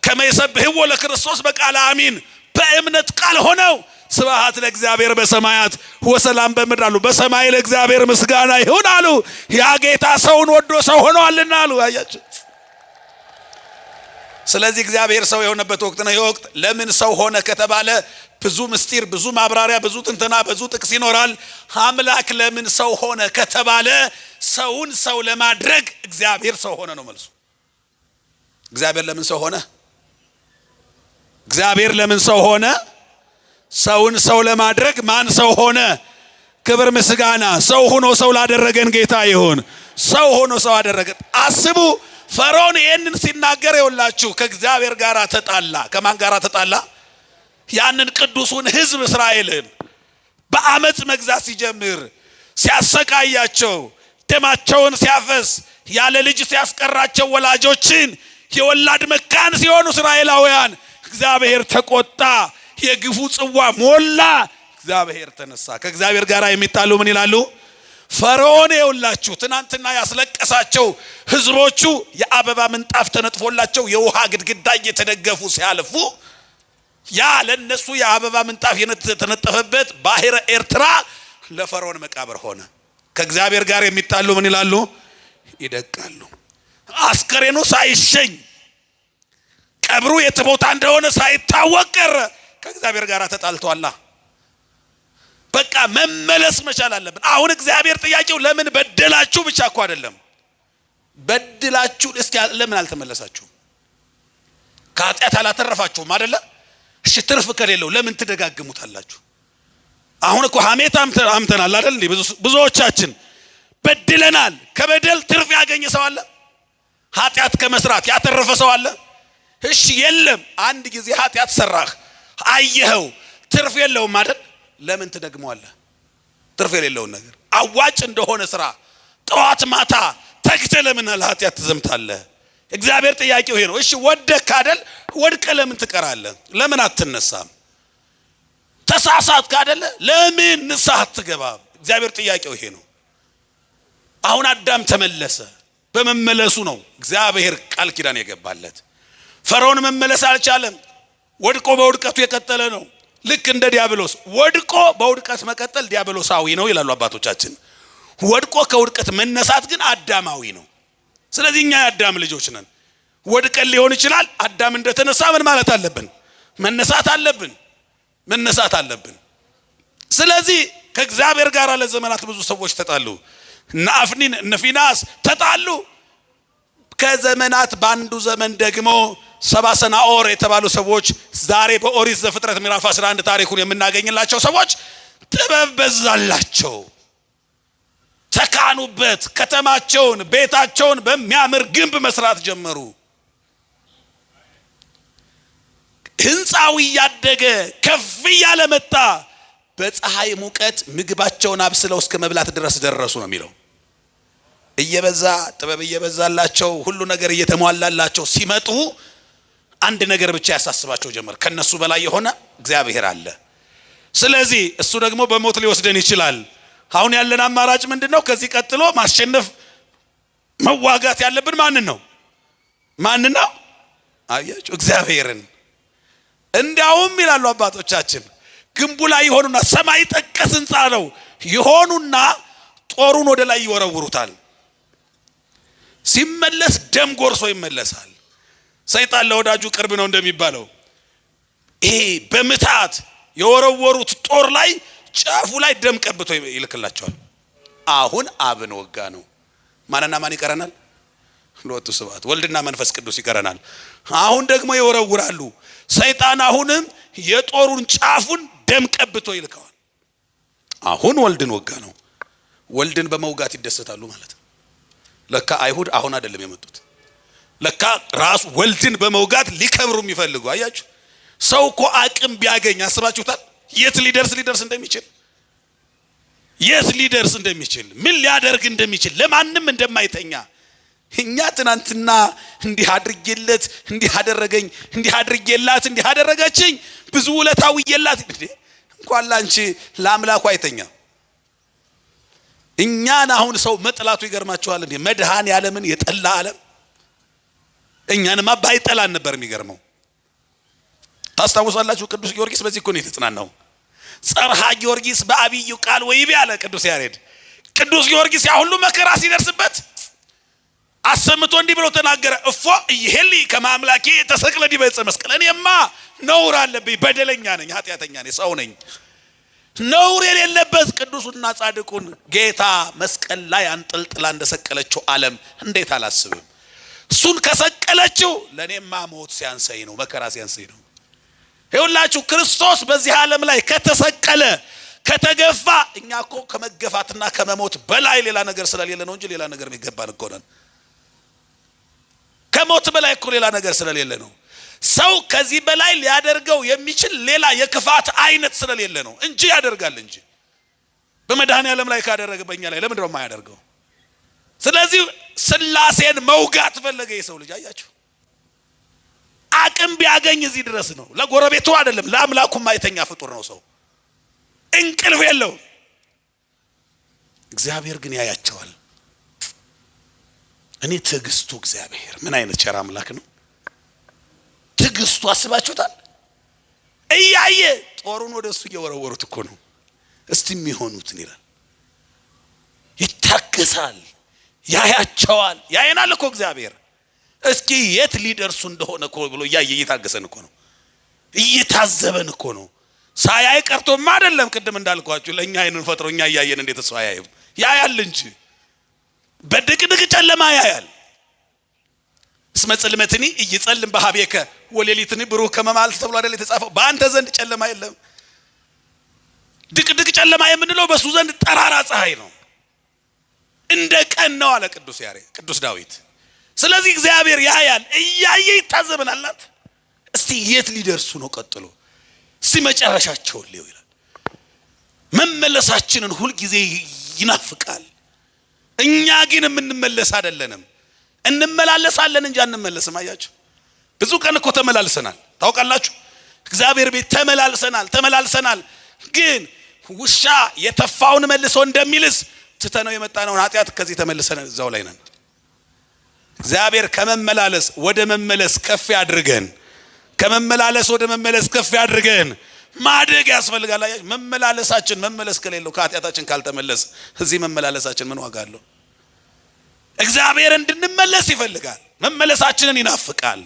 ከመይሰብህዎ ለክርስቶስ በቃለ አሚን በእምነት ቃል ሆነው ስብሐት ለእግዚአብሔር በሰማያት ወሰላም በምድር አሉ። በሰማይ ለእግዚአብሔር ምስጋና ይሁን አሉ። ያ ጌታ ሰውን ወዶ ሰው ሆኗልና አሉ። አያችሁ። ስለዚህ እግዚአብሔር ሰው የሆነበት ወቅት ነው። ይህ ወቅት ለምን ሰው ሆነ ከተባለ ብዙ ምስጢር፣ ብዙ ማብራሪያ፣ ብዙ ትንተና፣ ብዙ ጥቅስ ይኖራል። አምላክ ለምን ሰው ሆነ ከተባለ ሰውን ሰው ለማድረግ እግዚአብሔር ሰው ሆነ ነው መልሱ። እግዚአብሔር ለምን ሰው ሆነ? እግዚአብሔር ለምን ሰው ሆነ? ሰውን ሰው ለማድረግ ማን ሰው ሆነ? ክብር ምስጋና ሰው ሆኖ ሰው ላደረገን ጌታ ይሁን። ሰው ሆኖ ሰው አደረገ። አስቡ። ፈርዖን ይህንን ሲናገር ይውላችሁ ከእግዚአብሔር ጋር ተጣላ። ከማን ጋር ተጣላ? ያንን ቅዱሱን ሕዝብ እስራኤልን በአመጽ መግዛት ሲጀምር ሲያሰቃያቸው ደማቸውን ሲያፈስ ያለ ልጅ ሲያስቀራቸው ወላጆችን የወላድ መካን ሲሆኑ እስራኤላውያን እግዚአብሔር ተቆጣ። የግፉ ጽዋ ሞላ። እግዚአብሔር ተነሳ። ከእግዚአብሔር ጋር የሚጣሉ ምን ይላሉ? ፈርዖን ይውላችሁ ትናንትና ያስለቀሳቸው ህዝቦቹ የአበባ ምንጣፍ ተነጥፎላቸው የውሃ ግድግዳ እየተደገፉ ሲያልፉ ያ ለነሱ የአበባ ምንጣፍ የተነጠፈበት ባህረ ኤርትራ ለፈርዖን መቃብር ሆነ። ከእግዚአብሔር ጋር የሚጣሉ ምን ይላሉ? ይደቃሉ። አስከሬኑ ሳይሸኝ ቀብሩ የት ቦታ እንደሆነ ሳይታወቅ ቀረ። ከእግዚአብሔር ጋር ተጣልቷል። በቃ መመለስ መቻል አለብን። አሁን እግዚአብሔር ጥያቄው ለምን በደላችሁ ብቻ እኮ አይደለም። በድላችሁ እስኪ ለምን አልተመለሳችሁም? ከኃጢአት አላተረፋችሁም አይደለ? እሺ ትርፍ ከሌለው ለምን ትደጋግሙታላችሁ? አሁን እኮ ሐሜት አምተናል አይደል? ብዙዎቻችን በድለናል። ከበደል ትርፍ ያገኘ ሰው አለ? ኃጢአት ከመስራት ያተረፈ ሰው አለ? እሺ የለም። አንድ ጊዜ ኃጢአት ሰራህ አየኸው ትርፍ የለውም አይደል? ለምን ትደግመዋለህ? ትርፍ የሌለውን ነገር አዋጭ እንደሆነ ስራ ጠዋት ማታ ተግተህ ለምን ለኃጢአት ትዘምታለህ? እግዚአብሔር ጥያቄው ይሄ ነው። እሺ ወደክ አይደል? ወድቀ ለምን ትቀራለህ? ለምን አትነሳም? ተሳሳትክ አይደል? ለምን ንስሐ አትገባም? እግዚአብሔር ጥያቄው ይሄ ነው። አሁን አዳም ተመለሰ። በመመለሱ ነው እግዚአብሔር ቃል ኪዳን የገባለት። ፈርዖን መመለስ አልቻለም። ወድቆ በውድቀቱ የቀጠለ ነው። ልክ እንደ ዲያብሎስ ወድቆ በውድቀት መቀጠል ዲያብሎሳዊ ነው ይላሉ አባቶቻችን። ወድቆ ከውድቀት መነሳት ግን አዳማዊ ነው። ስለዚህ እኛ የአዳም ልጆች ነን። ወድቀን ሊሆን ይችላል። አዳም እንደተነሳ ምን ማለት አለብን? መነሳት አለብን። መነሳት አለብን። ስለዚህ ከእግዚአብሔር ጋር ለዘመናት ብዙ ሰዎች ተጣሉ። እነ አፍኒን እነ ፊናስ ተጣሉ። ከዘመናት ባንዱ ዘመን ደግሞ ሰባ ሰናኦር የተባሉ ሰዎች ዛሬ በኦሪት ዘፍጥረት ምዕራፍ 11 ታሪኩን የምናገኝላቸው ሰዎች ጥበብ በዛላቸው፣ ተካኑበት። ከተማቸውን ቤታቸውን በሚያምር ግንብ መስራት ጀመሩ። ህንፃው ያደገ ከፍ ያለ መጣ። በፀሐይ ሙቀት ምግባቸውን አብስለው እስከ መብላት ድረስ ደረሱ ነው የሚለው። እየበዛ ጥበብ እየበዛላቸው ሁሉ ነገር እየተሟላላቸው ሲመጡ አንድ ነገር ብቻ ያሳስባቸው ጀመር። ከነሱ በላይ የሆነ እግዚአብሔር አለ። ስለዚህ እሱ ደግሞ በሞት ሊወስደን ይችላል። አሁን ያለን አማራጭ ምንድነው? ከዚህ ቀጥሎ ማሸነፍ መዋጋት ያለብን ማንን ነው? አያችሁ፣ እግዚአብሔርን። እንዲያውም ይላሉ አባቶቻችን ግንቡ ላይ ይሆኑና ሰማይ ጠቀስ ህንፃ ነው ይሆኑና ጦሩን ወደ ላይ ይወረውሩታል። ሲመለስ ደም ጎርሶ ይመለሳል። ሰይጣን ለወዳጁ ቅርብ ነው እንደሚባለው ይሄ በምታት የወረወሩት ጦር ላይ ጫፉ ላይ ደም ቀብቶ ይልክላቸዋል። አሁን አብን ወጋ ነው። ማንና ማን ይቀረናል? ሎቱ ስብሐት ወልድና መንፈስ ቅዱስ ይቀረናል። አሁን ደግሞ ይወረውራሉ። ሰይጣን አሁንም የጦሩን ጫፉን ደም ቀብቶ ይልከዋል። አሁን ወልድን ወጋ ነው። ወልድን በመውጋት ይደሰታሉ ማለት ነው። ለካ አይሁድ አሁን አይደለም የመጡት። ለካ ራስ ወልድን በመውጋት ሊከብሩም ይፈልጉ። አያችሁ ሰው እኮ አቅም ቢያገኝ አስባችሁታል? የት ሊደርስ እንደሚችል የት ሊደርስ እንደሚችል ምን ሊያደርግ እንደሚችል ለማንም እንደማይተኛ እኛ ትናንትና እንዲህ አድርጌለት እንዲህ አደረገኝ እንዲህ አድርጌላት እንዲህ አደረገችኝ ብዙ ውለታው ይየላት እንኳን ላንቺ ለአምላኩ አይተኛ። እኛን አሁን ሰው መጥላቱ ይገርማችኋል እንዴ? መድኃኔ ዓለምን የጠላ ዓለም እኛንማ ባይጠላን ነበር የሚገርመው። ታስታውሳላችሁ ቅዱስ ጊዮርጊስ በዚህ እኮ ነው የተጽናናው። ጸርሃ ጊዮርጊስ በአብዩ ቃል ወይቤ አለ ቅዱስ ያሬድ። ቅዱስ ጊዮርጊስ ያ ሁሉ መከራ ሲደርስበት አሰምቶ እንዲህ ብሎ ተናገረ። እፎ ይሄሊ ከማምላኬ ተሰቅለ ዲበ ዕፀ መስቀል። እኔማ ነውር አለብኝ፣ በደለኛ ነኝ፣ ኃጢአተኛ ነኝ፣ ሰው ነኝ። ነውር የሌለበት ቅዱስና ጻድቁን ጌታ መስቀል ላይ አንጠልጥላ እንደሰቀለችው ዓለም እንዴት አላስብም? እሱን ከሰቀለችው ለኔማ ሞት ሲያንሰኝ ነው፣ መከራ ሲያንሰኝ ነው። ይኸውላችሁ ክርስቶስ በዚህ ዓለም ላይ ከተሰቀለ ከተገፋ እኛ እኮ ከመገፋትና ከመሞት በላይ ሌላ ነገር ስለሌለ ነው እንጂ ሌላ ነገር የሚገባን እኮ ነን። ከሞት በላይ እኮ ሌላ ነገር ስለሌለ ነው። ሰው ከዚህ በላይ ሊያደርገው የሚችል ሌላ የክፋት አይነት ስለሌለ ነው እንጂ ያደርጋል እንጂ በመድኃኔ ዓለም ላይ ካደረገ በእኛ ላይ ለምንድነው የማያደርገው? ስለዚህ ስላሴን መውጋት ፈለገ የሰው ልጅ። አያችሁ አቅም ቢያገኝ እዚህ ድረስ ነው። ለጎረቤቱ አይደለም ለአምላኩ ማይተኛ ፍጡር ነው ሰው። እንቅልፍ የለው። እግዚአብሔር ግን ያያቸዋል። እኔ ትዕግስቱ እግዚአብሔር ምን አይነት ቸር አምላክ ነው! ትዕግስቱ አስባችሁታል? እያየ ጦሩን ወደሱ እየወረወሩት እኮ ነው። እስቲ የሚሆኑትን ይላል። ይታገሳል፣ ያያቸዋል። ያየናል እኮ እግዚአብሔር። እስኪ የት ሊደርሱ እንደሆነ እኮ ብሎ እያየ እየታገሰን እኮ ነው፣ እየታዘበን እኮ ነው። ሳያይ ቀርቶማ አይደለም። ቅድም እንዳልኳችሁ ለኛ አይንን ፈጥሮ እኛ እያየን እንዴት እሱ አያይም? ያያል እንጂ በድቅድቅ ጨለማ ያያል። እስመ ጽልመትኒ እይጸልም በኀቤከ ወሌሊትኒ ብሩህ ከመ መዓልት ተብሎ አይደል የተጻፈው? በአንተ ዘንድ ጨለማ የለም። ድቅድቅ ጨለማ የምንለው በሱ ዘንድ ጠራራ ፀሐይ ነው፣ እንደ ቀን ነው አለ ቅዱስ ዳዊት። ስለዚህ እግዚአብሔር ያያል፣ እያየ ይታዘበናል። እስቲ የት ሊደርሱ ነው ቀጥሎ? እስቲ መጨረሻቸውን ሊው ይላል። መመለሳችንን ሁሉ ጊዜ ይናፍቃል። እኛ ግን የምንመለስ አይደለንም። እንመላለሳለን እንጂ አንመለስም። አያችሁ ብዙ ቀን እኮ ተመላልሰናል። ታውቃላችሁ እግዚአብሔር ቤት ተመላልሰናል። ግን ውሻ የተፋውን መልሶ እንደሚልስ ትተነው የመጣነውን ኃጢአት ከዚህ ተመልሰን እዛው ላይ ነን። እግዚአብሔር ከመመላለስ ወደ መመለስ ከፍ ያድርገን። ከመመላለስ ወደ መመለስ ከፍ ያድርገን። ማደግ ያስፈልጋል። መመላለሳችን መመለስ ከሌለው ከኃጢአታችን ካልተመለስ እዚህ መመላለሳችን ምን ዋጋ አለው? እግዚአብሔር እንድንመለስ ይፈልጋል። መመለሳችንን ይናፍቃል።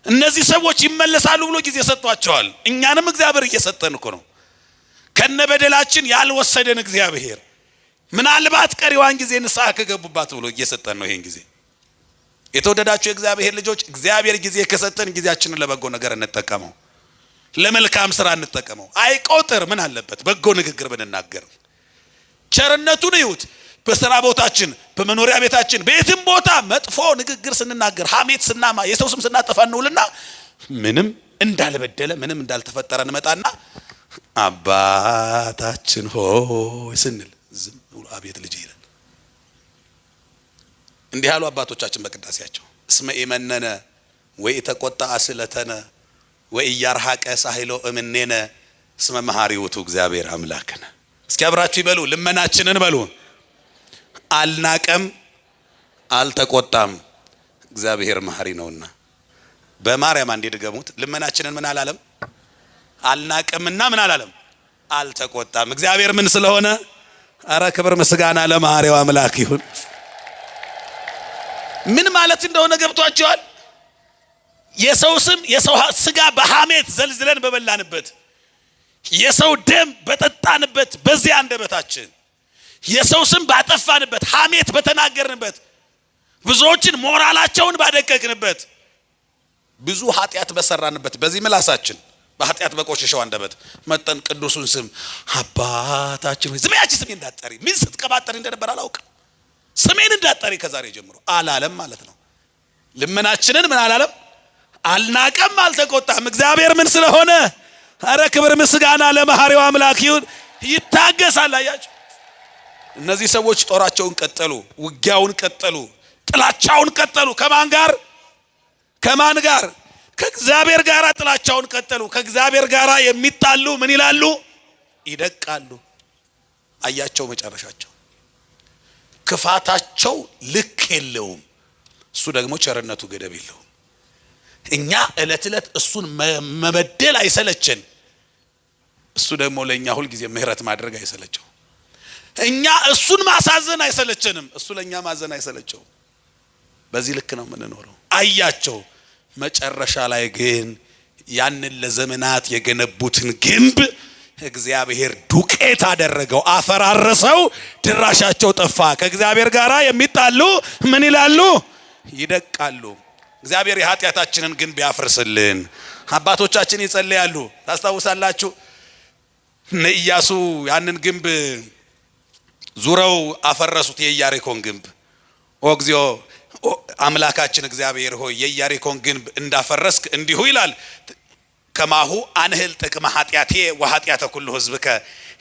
እነዚህ ሰዎች ይመለሳሉ ብሎ ጊዜ ሰጥቷቸዋል። እኛንም እግዚአብሔር እየሰጠን እኮ ነው። ከነበደላችን ያልወሰደን እግዚአብሔር ምናልባት ቀሪዋን ጊዜ ንስሐ ከገቡባት ብሎ እየሰጠን ነው ይሄን ጊዜ። የተወደዳችሁ የእግዚአብሔር ልጆች እግዚአብሔር ጊዜ ከሰጠን ጊዜያችንን ለበጎ ነገር እንጠቀመው፣ ለመልካም ስራ እንጠቀመው። አይቆጥር ምን አለበት በጎ ንግግር ብንናገር። ቸርነቱን ይሁት በሥራ ቦታችን፣ በመኖሪያ ቤታችን፣ በየትም ቦታ መጥፎ ንግግር ስንናገር፣ ሐሜት ስናማ፣ የሰው ስም ስናጠፋ እንውልና ምንም እንዳልበደለ ምንም እንዳልተፈጠረ እንመጣና አባታችን ሆይ ስንል ዝም ብሎ አቤት ልጅ ይላል። እንዲህ ያሉ አባቶቻችን በቅዳሴያቸው እስመ ኢመነነ ወይ ተቆጣ አስለተነ ወይ ያርሐቀ ሳይሎ እምኔነ እስመ መሐሪ ውእቱ እግዚአብሔር አምላክነ። እስኪ አብራችሁ ይበሉ፣ ልመናችንን በሉ። አልናቀም አልተቆጣም እግዚአብሔር መሐሪ ነውና። በማርያም አንዴ ድገሙት። ልመናችንን ምን አላለም? አልናቀምና ምን አላለም? አልተቆጣም። እግዚአብሔር ምን ስለሆነ? አረ ክብር ምስጋና ለመሐሪው አምላክ ይሁን። ምን ማለት እንደሆነ ገብቷቸዋል? የሰው ስም የሰው ስጋ በሐሜት ዘልዝለን በበላንበት የሰው ደም በጠጣንበት በዚህ አንደበታችን የሰው ስም ባጠፋንበት ሐሜት በተናገርንበት ብዙዎችን ሞራላቸውን ባደቀቅንበት ብዙ ኃጢአት በሰራንበት በዚህ ምላሳችን በኃጢአት በቆሸሸው አንደበት መጠን ቅዱሱን ስም አባታችን ሆይ ዝም ስሜን እንዳትጠሪ ምን ስትቀባጠሪ እንደነበር አላውቅም ስሜን እንዳትጠሪ ከዛሬ ጀምሮ አላለም ማለት ነው። ልመናችንን ምን አላለም አልናቀም አልተቆጣም። እግዚአብሔር ምን ስለሆነ አረ ክብር ምስጋና ለመሐሪው አምላክ ይሁን። ይታገሳል። አያችሁ እነዚህ ሰዎች ጦራቸውን ቀጠሉ፣ ውጊያውን ቀጠሉ፣ ጥላቻውን ቀጠሉ። ከማን ጋር ከእግዚአብሔር ጋር ጥላቻውን ቀጠሉ። ከእግዚአብሔር ጋር የሚጣሉ ምን ይላሉ ይደቃሉ። አያቸው መጨረሻቸው ክፋታቸው ልክ የለውም። እሱ ደግሞ ቸርነቱ ገደብ የለውም። እኛ እለት እለት እሱን መበደል አይሰለችን፣ እሱ ደግሞ ለኛ ሁሉ ጊዜ ምህረት ማድረግ አይሰለቸው። እኛ እሱን ማሳዘን አይሰለችንም፣ እሱ ለኛ ማዘን አይሰለቸው። በዚህ ልክ ነው የምንኖረው። አያቸው መጨረሻ ላይ ግን ያንን ለዘመናት የገነቡትን ግንብ እግዚአብሔር ዱቄት አደረገው፣ አፈራረሰው፣ ድራሻቸው ጠፋ። ከእግዚአብሔር ጋር የሚጣሉ ምን ይላሉ ይደቃሉ። እግዚአብሔር የኃጢአታችንን ግንብ ያፍርስልን። አባቶቻችን ይጸልያሉ። ታስታውሳላችሁ ኢያሱ ያንን ግንብ ዙረው አፈረሱት፣ የኢያሪኮን ግንብ። እግዚኦ አምላካችን እግዚአብሔር ሆይ የኢያሪኮን ግንብ እንዳፈረስክ እንዲሁ ይላል ከማሁ አንህል ጥቅመ ኃጢአቴ ወኃጢአተ ኩሉ ሕዝብከ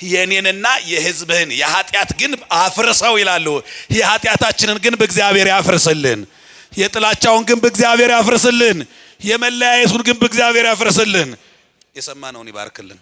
የኔንና የሕዝብህን የኃጢአት ግንብ አፍርሰው ይላሉ። የኃጢአታችንን ግንብ እግዚአብሔር ያፍርስልን። የጥላቻውን ግንብ እግዚአብሔር ያፍርስልን። የመለያየቱን ግንብ እግዚአብሔር ያፍርስልን። የሰማነውን ይባርክልን።